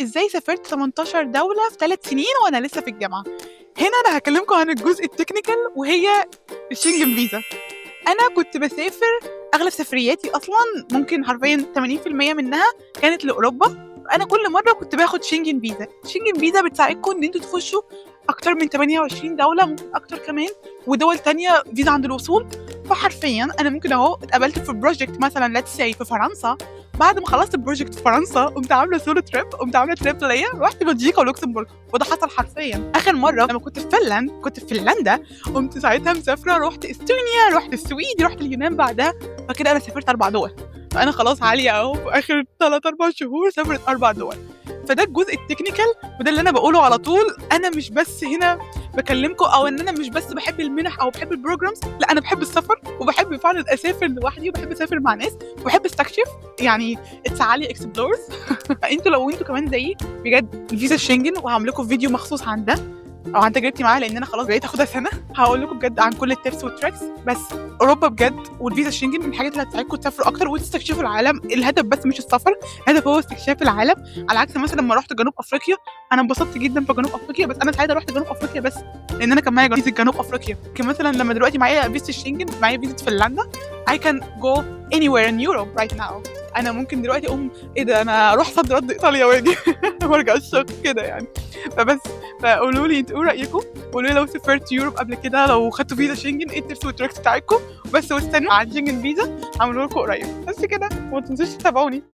إزاي سافرت 18 دولة في 3 سنين وأنا لسه في الجامعة. هنا أنا هاكلمكم عن الجزء التكنيكال وهي الشنجن فيزا. أنا كنت باسافر أغلب سفرياتي أصلًا ممكن حرفيًا 80% منها كانت لأوروبا، فأنا كل مرة كنت باخد شنجن فيزا. الشنجن فيزا بتساعدكم إن أنتم تخشوا أكتر من 28 دولة ممكن أكتر كمان، ودول تانية فيزا عند الوصول. فحرفيًا أنا ممكن أهو اتقبلت في project مثلًا let's say في فرنسا، بعد ما خلصت الproject في فرنسا قمت عاملة solo trip، قمت عاملة trip ليّا رُحت بلجيكا ولوكسمبورغ، وده حصل حرفيًا. آخر مرة لما كنت في كنت في فنلندا، قمت ساعتها مسافرة رُحت إستونيا، رُحت السويد، رُحت اليونان بعدها، فكده أنا سافرت 4 دول. فأنا خلاص عالية أهو في آخر 3، 4 شهور سافرت 4 دول. فده الجزء التكنيكال وده اللي أنا باقوله على طول. أنا مش بس هنا باكلمكم أو إن أنا مش بس باحب المنح أو باحب الprograms، لأ أنا باحب السفر وباحب فعلًا أسافر لوحدي وباحب أسافر مع ناس وباحب أستكشف، يعني تعالي explores. فأنتم لو أنتم كمان زيي بجد الفيزا الشنجن وهاعمل لكم فيديو مخصوص عن ده أو عن تجربتي معاها، لأن أنا خلاص بقيت آخدها سنة. هاقول لكم بجد عن كل الtips والtricks. بس أوروبا بجد والفيزا الشنجن من الحاجات اللي هتساعدكم تسافروا أكتر وتستكشفوا العالم. الهدف بس مش السفر، الهدف هو استكشاف العالم. على عكس مثلًا لما رُحت جنوب أفريقيا، أنا انبسطت جدًا في جنوب أفريقيا، بس أنا ساعتها رُحت جنوب أفريقيا بس لأن أنا كان معايا فيزا جنوب أفريقيا. لكن مثلًا لما دلوقتي معايا فيزا الشنجن، معايا فيزا فنلندا، I can go anywhere in Europe right now. أنا ممكن دلوقتي أقوم إيه ده أنا أروح صد رد إيطاليا وآجي وأرجع الشغل كده يعني. فبس فقولوا لي أنتم إيه رأيكم؟ قولوا لي لو سافرتوا يوروب قبل كده، لو خدتوا فيزا شنجن إيه الtips والtricks بتاعتكم؟ وبس واستنوا على الشنجن فيزا هاعمله لكم قريب. بس كده وما تنسوش تتابعوني.